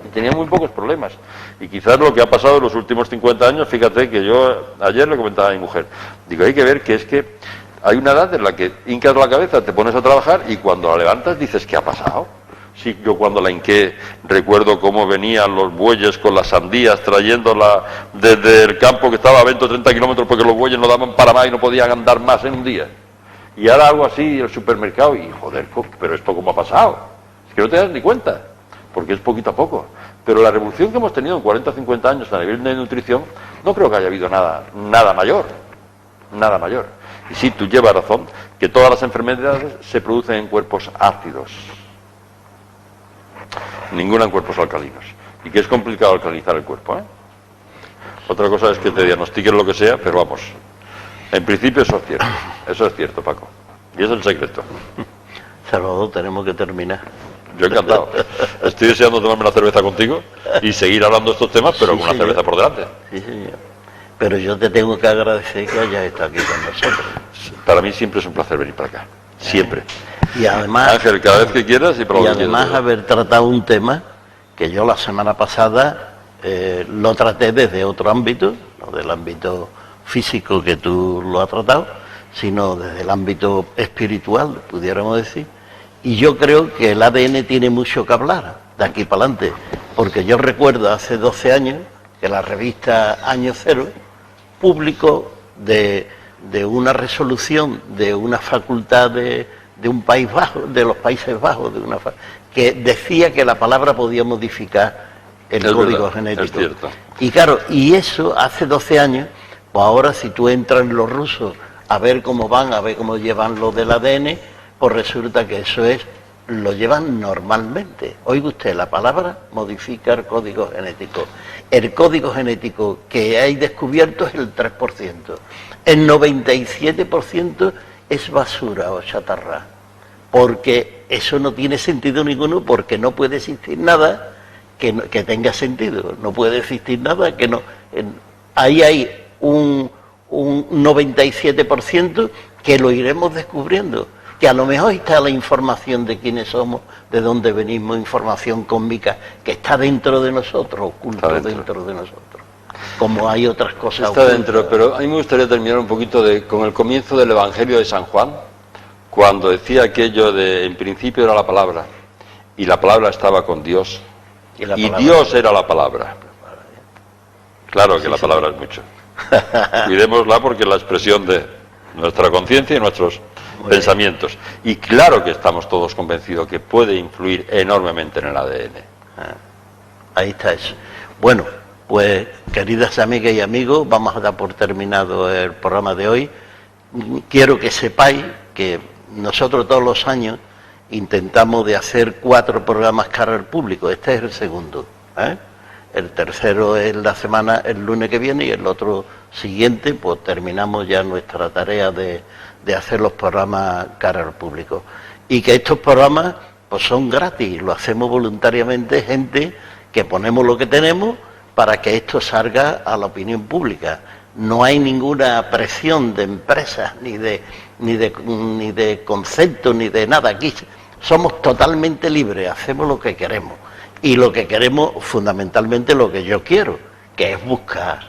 Y tenía muy pocos problemas. Y quizás lo que ha pasado en los últimos 50 años, fíjate que yo ayer le comentaba a mi mujer, digo, hay que ver que es que hay una edad en la que hincas la cabeza, te pones a trabajar y cuando la levantas dices, ¿qué ha pasado? Sí, yo cuando la hinqué recuerdo cómo venían los bueyes con las sandías trayéndola desde el campo que estaba a 20 o 30 kilómetros porque los bueyes no daban para más y no podían andar más en un día. Y ahora algo así, el supermercado, y joder, pero esto ¿cómo ha pasado? Es que no te das ni cuenta, porque es poquito a poco. Pero la revolución que hemos tenido en 40 o 50 años a nivel de nutrición, no creo que haya habido nada mayor. Nada mayor. Y sí, tú llevas razón, que todas las enfermedades se producen en cuerpos ácidos. Ninguna en cuerpos alcalinos. Y que es complicado alcalinizar el cuerpo, ¿eh? Otra cosa es que te diagnostiquen lo que sea, pero vamos. En principio eso es cierto. Eso es cierto, Paco. Y es el secreto. Salvador, tenemos que terminar. Yo encantado. Estoy deseando tomarme una cerveza contigo y seguir hablando de estos temas, pero Sí, con una señor. cerveza por delante. Sí, señor. Pero yo te tengo que agradecer que hayas estado aquí con nosotros. Para mí siempre es un placer venir para acá. Siempre. Y además, Ángel, cada vez que quieras y para lo que además quieras. haber tratado un tema que yo la semana pasada lo traté desde otro ámbito, no del ámbito físico que tú lo has tratado, sino desde el ámbito espiritual, pudiéramos decir. Y yo creo que el ADN tiene mucho que hablar de aquí para adelante, porque yo recuerdo hace 12 años que la revista Año Cero publicó de una resolución de una facultad de un país bajo, de los Países Bajos, que decía que la palabra podía modificar el código genético. Es cierto. Y claro, y eso hace 12 años, pues ahora si tú entras en los rusos a ver cómo van, a ver cómo llevan lo del ADN, pues resulta que eso lo llevan normalmente. Oiga usted, la palabra modifica el código genético. El código genético que hay descubierto es el 3%. El 97% es basura o chatarra. Porque eso no tiene sentido ninguno, porque no puede existir nada que tenga sentido. No puede existir nada que no... Ahí hay un 97% que lo iremos descubriendo. Que a lo mejor está la información de quiénes somos, de dónde venimos, información cósmica, que está dentro de nosotros, oculto dentro de nosotros. Como hay otras cosas está ocultas dentro, pero a mí me gustaría terminar un poquito con el comienzo del Evangelio de San Juan, cuando decía aquello de, en principio era la palabra, y la palabra estaba con Dios, y Dios era la palabra. Claro que la palabra es mucho. Cuidémosla porque es la expresión de nuestra conciencia y nuestros pensamientos. Y claro que estamos todos convencidos que puede influir enormemente en el ADN. Ahí está eso. Bueno, pues queridas amigas y amigos, vamos a dar por terminado el programa de hoy. Quiero que sepáis que nosotros todos los años intentamos de hacer 4 programas cara al público. Este es el segundo, El tercero es el lunes que viene, y el otro siguiente, pues terminamos ya nuestra tarea de hacer los programas cara al público. Y que estos programas pues son gratis, lo hacemos voluntariamente, gente que ponemos lo que tenemos para que esto salga a la opinión pública. No hay ninguna presión de empresas, ni de conceptos, ni de nada. Aquí somos totalmente libres, hacemos lo que queremos. Y lo que queremos, fundamentalmente lo que yo quiero, que es buscar,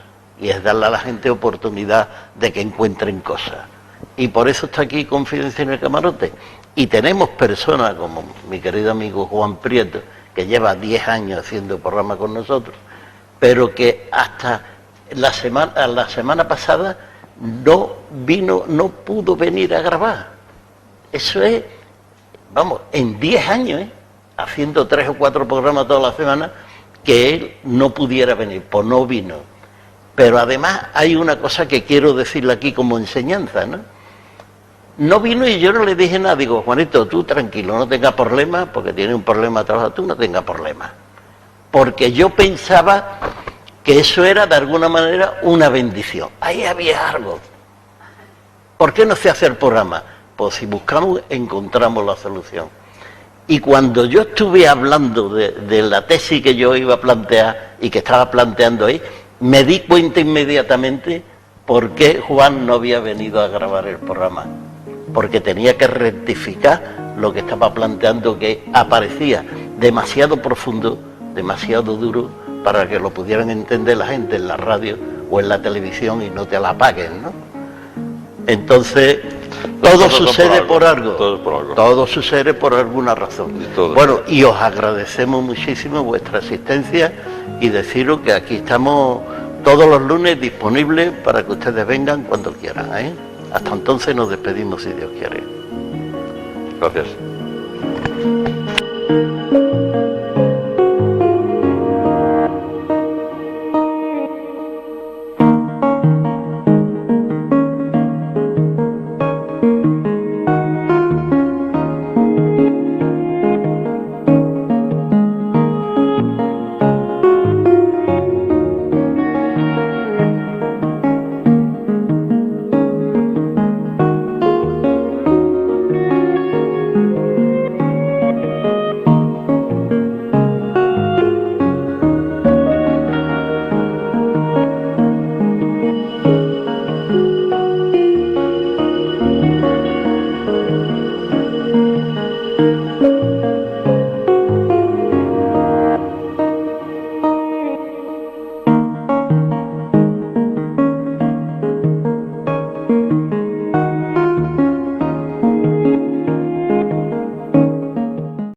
y es darle a la gente oportunidad de que encuentren cosas. Y por eso está aquí Confidencia en el Camarote. Y tenemos personas como mi querido amigo Juan Prieto, que lleva 10 años haciendo programa con nosotros, pero que hasta la semana pasada no pudo venir a grabar. Eso es, vamos, en 10 años, haciendo 3 o 4 programas toda la semana, que él no pudiera venir, pues no vino. Pero además hay una cosa que quiero decirle aquí como enseñanza, ¿no? No vino y yo no le dije nada. Digo, Juanito, tú tranquilo, no tengas problemas, porque tiene un problema de trabajo, tú no tengas problemas. Porque yo pensaba que eso era de alguna manera una bendición. Ahí había algo. ¿Por qué no se hace el programa? Pues si buscamos, encontramos la solución. Y cuando yo estuve hablando de la tesis que yo iba a plantear y que estaba planteando ahí, me di cuenta inmediatamente por qué Juan no había venido a grabar el programa. Porque tenía que rectificar lo que estaba planteando, que aparecía demasiado profundo, demasiado duro, para que lo pudieran entender la gente en la radio o en la televisión y no te la paguen, ¿no? Entonces, todo sucede por algo. Todo sucede por alguna razón. Bueno, y os agradecemos muchísimo vuestra asistencia y deciros que aquí estamos todos los lunes disponibles para que ustedes vengan cuando quieran, Hasta entonces nos despedimos si Dios quiere. Gracias.